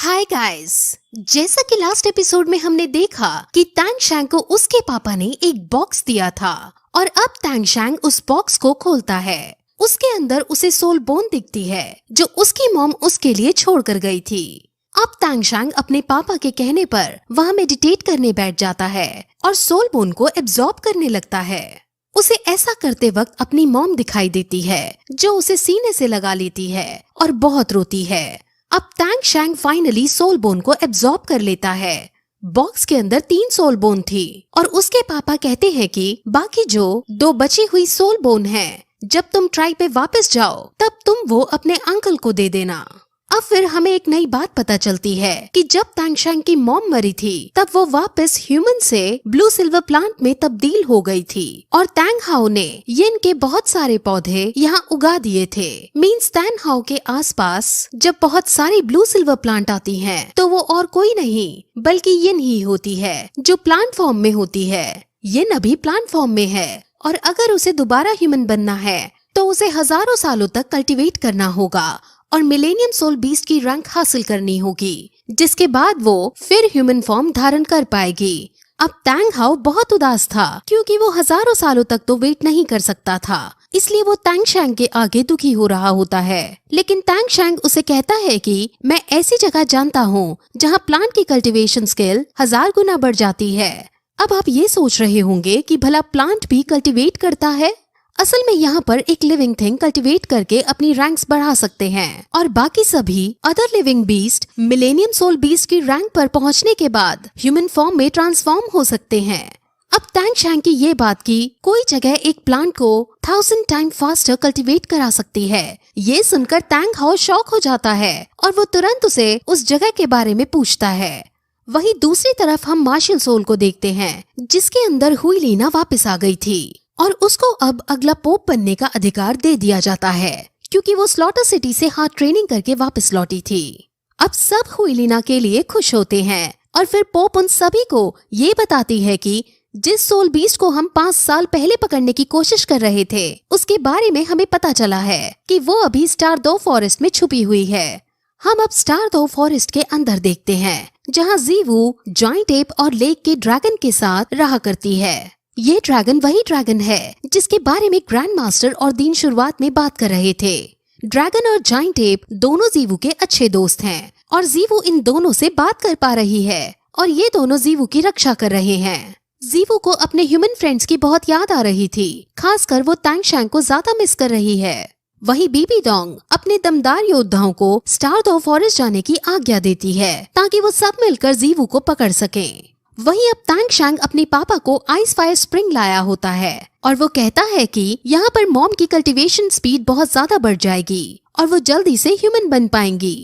Hi guys. जैसा कि last episode में हमने देखा कि तैंगशैंग को उसके पापा ने एक बॉक्स दिया था और अब तैंगशैंग उस बॉक्स को खोलता है। उसके अंदर उसे सोल बोन दिखती है जो उसकी मॉम उसके लिए छोड़ कर गई थी। अब तैंगशैंग अपने पापा के कहने पर वहाँ मेडिटेट करने बैठ जाता है और सोल बोन को एब्जॉर्ब करने लगता है। उसे ऐसा करते वक्त अपनी मॉम दिखाई देती है जो उसे सीने से लगा लेती है और बहुत रोती है। अब तैंगशैंग फाइनली सोल बोन को एब्जॉर्ब कर लेता है। बॉक्स के अंदर 3 सोल बोन थी और उसके पापा कहते हैं कि बाकी जो 2 बची हुई सोल बोन है, जब तुम ट्राई पे वापस जाओ तब तुम वो अपने अंकल को दे देना। अब फिर हमें एक नई बात पता चलती है कि जब तैंगशैंग की मॉम मरी थी तब वो वापस ह्यूमन से ब्लू सिल्वर प्लांट में तब्दील हो गई थी और तैंग हाओ ने यिन के बहुत सारे पौधे यहाँ उगा दिए थे। मीन्स तैंग हाओ के आसपास जब बहुत सारी ब्लू सिल्वर प्लांट आती हैं तो वो और कोई नहीं बल्कि यिन ही होती है जो प्लांट फॉर्म में होती है। यिन अभी प्लांट फॉर्म में है और अगर उसे दोबारा ह्यूमन बनना है तो उसे हजारों सालों तक कल्टीवेट करना होगा और मिलेनियम सोल बीस्ट की रैंक हासिल करनी होगी, जिसके बाद वो फिर ह्यूमन फॉर्म धारण कर पाएगी। अब तैंग हाओ बहुत उदास था क्योंकि वो हजारों सालों तक तो वेट नहीं कर सकता था, इसलिए वो तैंगशैंग के आगे दुखी हो रहा होता है। लेकिन तैंगशैंग उसे कहता है कि मैं ऐसी जगह जानता हूँ जहाँ प्लांट की कल्टीवेशन स्किल 1000 गुना बढ़ जाती है। अब आप ये सोच रहे होंगे कि भला प्लांट भी कल्टीवेट करता है। असल में यहाँ पर एक लिविंग थिंग कल्टीवेट करके अपनी रैंक्स बढ़ा सकते हैं और बाकी सभी other living beast millennium soul beast की रैंक पर पहुँचने के बाद ह्यूमन फॉर्म में ट्रांसफॉर्म हो सकते हैं। अब तैंगशैंग की ये बात की कोई जगह एक प्लांट को 1000 टाइम फास्टर कल्टीवेट करा सकती है। ये सुनकर तैंग हाओ शॉक हो जाता है और वो तुरंत उसे उस जगह के बारे में पूछता है। वहीं दूसरी तरफ हम मार्शल सोल को देखते हैं जिसके अंदर हुईलीना वापस आ गई थी और उसको अब अगला पोप बनने का अधिकार दे दिया जाता है क्योंकि वो स्लॉटर सिटी से हार्ड ट्रेनिंग करके वापस लौटी थी। अब सब हुईलीना के लिए खुश होते हैं और फिर पोप उन सभी को ये बताती है कि जिस सोल बीस्ट को हम 5 साल पहले पकड़ने की कोशिश कर रहे थे उसके बारे में हमें पता चला है कि वो अभी स्टार 2 फॉरेस्ट में छुपी हुई है। हम अब स्टार 2 फॉरेस्ट के अंदर देखते हैं जहाँ जीवू जॉइंट एप और लेक के ड्रैगन के साथ रहा करती है। ये ड्रैगन वही ड्रैगन है जिसके बारे में ग्रैंड मास्टर और दीन शुरुआत में बात कर रहे थे। ड्रैगन और जाइंट एप दोनों जीवू के अच्छे दोस्त हैं और जीवू इन दोनों से बात कर पा रही है और ये दोनों जीवू की रक्षा कर रहे हैं। जीवू को अपने ह्यूमन फ्रेंड्स की बहुत याद आ रही थी, खासकर वो तैंगशैंग को ज्यादा मिस कर रही है। वही बीबी डोंग अपने दमदार योद्धाओं को स्टार 2 फॉरेस्ट जाने की आज्ञा देती है ताकि वो सब मिलकर जीवू को पकड़ सकें। वहीं अब तैंगशैंग अपने पापा को आइस फायर स्प्रिंग लाया होता है और वो कहता है कि यहाँ पर मॉम की कल्टीवेशन स्पीड बहुत ज्यादा बढ़ जाएगी और वो जल्दी से ह्यूमन बन पाएंगी।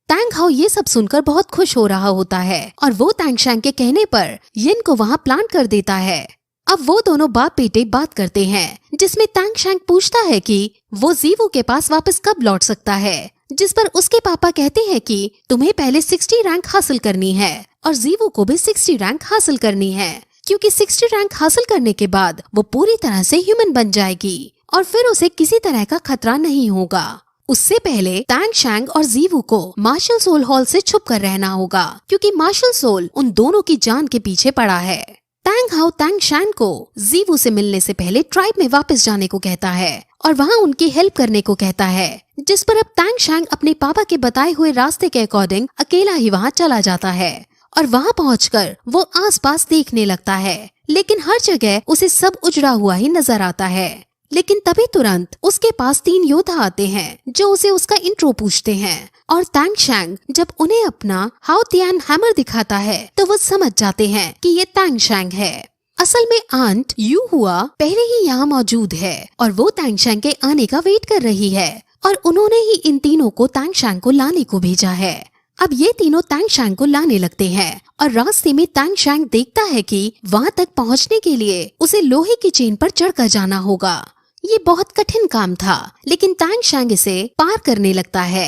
तैंग हाओ ये सब सुनकर बहुत खुश हो रहा होता है और वो तैंगशैंग के कहने पर यिन को वहाँ प्लांट कर देता है। अब वो दोनों बाप बेटे बात करते हैं जिसमें तैंगशैंग पूछता है कि वो जीवू के पास वापस कब लौट सकता है, जिस पर उसके पापा कहते हैं कि तुम्हें पहले 60 रैंक हासिल करनी है और जीवू को भी 60 रैंक हासिल करनी है क्योंकि 60 रैंक हासिल करने के बाद वो पूरी तरह से ह्यूमन बन जाएगी और फिर उसे किसी तरह का खतरा नहीं होगा। उससे पहले तैंगशैंग और जीवू को मार्शल सोल हॉल से छुप कर रहना होगा क्योंकि मार्शल सोल उन दोनों की जान के पीछे पड़ा है। तैंग हाओ तैंगशैंग को जीवू से मिलने से पहले ट्राइब में वापस जाने को कहता है और वहाँ उनकी हेल्प करने को कहता है, जिस पर अब तैंगशैंग अपने पापा के बताए हुए रास्ते के अकॉर्डिंग अकेला ही वहाँ चला जाता है और वहाँ पहुंचकर वो आसपास देखने लगता है लेकिन हर जगह उसे सब उजड़ा हुआ ही नजर आता है। लेकिन तभी तुरंत उसके पास 3 योद्धा आते हैं जो उसे उसका इंट्रो पूछते हैं और तैंगशैंग जब उन्हें अपना हाओ तियान हैमर दिखाता है तो वो समझ जाते हैं कि ये तैंगशैंग है। असल में आंट यू हुआ पहले ही यहाँ मौजूद है और वो तैंगशैंग के आने का वेट कर रही है और उन्होंने ही इन तीनों को तैंगशैंग को लाने को भेजा है। अब ये तीनों तैंगशैंग को लाने लगते हैं और रास्ते में तैंगशैंग देखता है कि वहाँ तक पहुँचने के लिए उसे लोहे की चेन पर चढ़कर जाना होगा। ये बहुत कठिन काम था लेकिन तैंगशैंग इसे पार करने लगता है।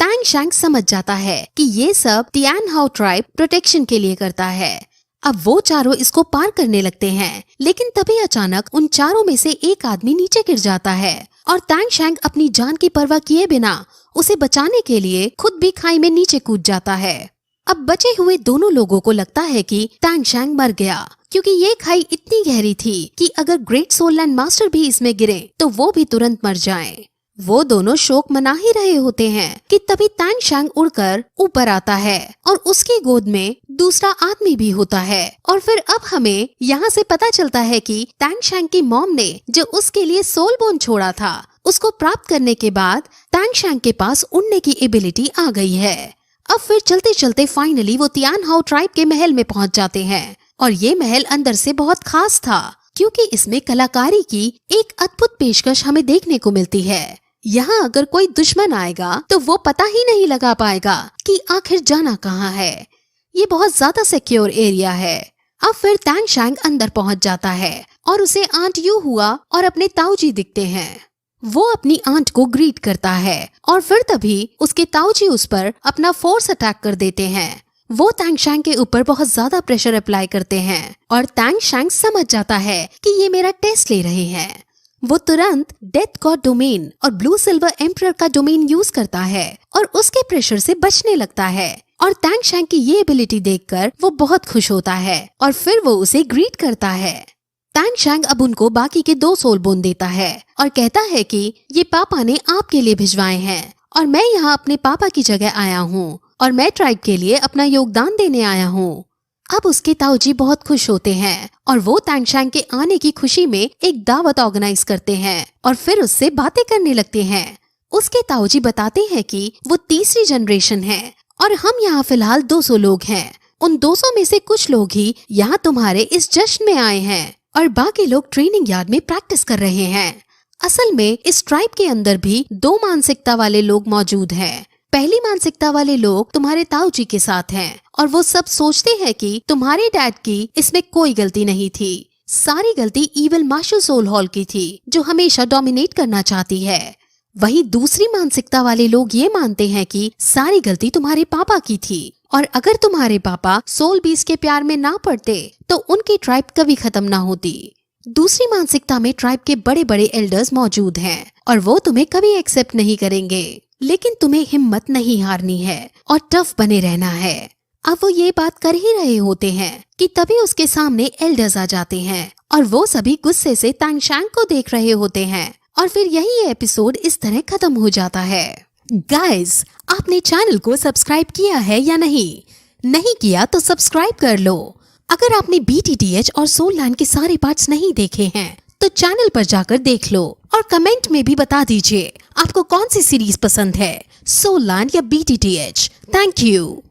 तैंगशैंग समझ जाता है कि ये सब तियान हाओ ट्राइब प्रोटेक्शन के लिए करता है। अब वो चारों इसको पार करने लगते हैं लेकिन तभी अचानक उन चारों में से एक आदमी नीचे गिर जाता है और तैंगशैंग अपनी जान की परवाह किए बिना उसे बचाने के लिए खुद भी खाई में नीचे कूद जाता है। अब बचे हुए दोनों लोगों को लगता है कि टैंग शैंग मर गया, क्योंकि ये खाई इतनी गहरी थी कि अगर ग्रेट सोल लैंड मास्टर भी इसमें गिरे तो वो भी तुरंत मर जाएं। वो दोनों शोक मना ही रहे होते हैं कि तभी टैंग शैंग उड़कर ऊपर आता है और उसकी गोद में दूसरा आदमी भी होता है। और फिर अब हमें यहाँ से पता चलता है कि टैंग शैंग की मॉम ने जो उसके लिए सोल बोन छोड़ा था, उसको प्राप्त करने के बाद टैंग शैंग के पास उड़ने की एबिलिटी आ गई है। अब फिर चलते चलते फाइनली वो तियान हाओ ट्राइब के महल में पहुँच जाते हैं। और ये महल अंदर से बहुत खास था, क्योंकि इसमें कलाकारी की एक अद्भुत पेशकश हमें देखने को मिलती है। यहाँ अगर कोई दुश्मन आएगा तो वो पता ही नहीं लगा पाएगा कि आखिर जाना कहाँ है। ये बहुत ज्यादा सिक्योर एरिया है। अब फिर टैंग शैंग अंदर पहुँच जाता है और उसे आंट यू हुआ और अपने ताऊजी दिखते हैं। वो अपनी आंट को ग्रीट करता है और फिर तभी उसके ताऊजी उस पर अपना फोर्स अटैक कर देते हैं। वो टैंग शैंग के ऊपर बहुत ज्यादा प्रेशर अप्लाई करते हैं और टैंग शैंग समझ जाता है कि ये मेरा टेस्ट ले रहे हैं। वो तुरंत डेथ गॉड डोमेन और ब्लू सिल्वर एम्परर का डोमेन यूज करता है और उसके प्रेशर से बचने लगता है। और टैंग शैंग की ये एबिलिटी देखकर वो बहुत खुश होता है और फिर वो उसे ग्रीट करता है। टैंग शैंग अब उनको बाकी के 2 सोल बोन देता है और कहता है कि ये पापा ने आपके लिए भिजवाए हैं और मैं यहाँ अपने पापा की जगह आया हूँ और मैं ट्राइब के लिए अपना योगदान देने आया हूँ। अब उसके ताऊजी बहुत खुश होते हैं और वो टैंग शैंग के आने की खुशी में एक दावत ऑर्गेनाइज करते हैं और फिर उससे बातें करने लगते हैं। उसके ताऊजी बताते हैं कि वो तीसरी जनरेशन है और हम यहाँ फिलहाल 200 लोग हैं। उन 200 में से कुछ लोग ही यहाँ तुम्हारे इस जश्न में आए हैं और बाकी लोग ट्रेनिंग यार्ड में प्रैक्टिस कर रहे हैं। असल में इस ट्राइब के अंदर भी 2 मानसिकता वाले लोग मौजूद हैं। पहली मानसिकता वाले लोग तुम्हारे ताऊजी के साथ हैं और वो सब सोचते हैं कि तुम्हारे डैड की इसमें कोई गलती नहीं थी। सारी गलती इविल मार्शल सोल हॉल की थी, जो हमेशा डोमिनेट करना चाहती है। वहीं दूसरी मानसिकता वाले लोग ये मानते हैं कि सारी गलती तुम्हारे पापा की थी और अगर तुम्हारे पापा सोल बीस्ट के प्यार में ना पड़ते तो उनकी ट्राइब कभी खत्म ना होती। दूसरी मानसिकता में ट्राइब के बड़े बड़े एल्डर्स मौजूद हैं और वो तुम्हें कभी एक्सेप्ट नहीं करेंगे, लेकिन तुम्हें हिम्मत नहीं हारनी है और टफ बने रहना है। अब वो ये बात कर ही रहे होते हैं कि तभी उसके सामने एल्डर्स आ जाते हैं और वो सभी गुस्से से टैंग शैंग को देख रहे होते हैं और फिर यही एपिसोड इस तरह खत्म हो जाता है। गाइस, आपने चैनल को सब्सक्राइब किया है या नहीं? नहीं किया तो सब्सक्राइब कर लो। अगर आपने BTTH और सोल लैंड के सारे पार्ट्स नहीं देखे हैं तो चैनल पर जाकर देख लो और कमेंट में भी बता दीजिए आपको कौन सी सीरीज पसंद है, सोल लैंड या BTTH। Thank you.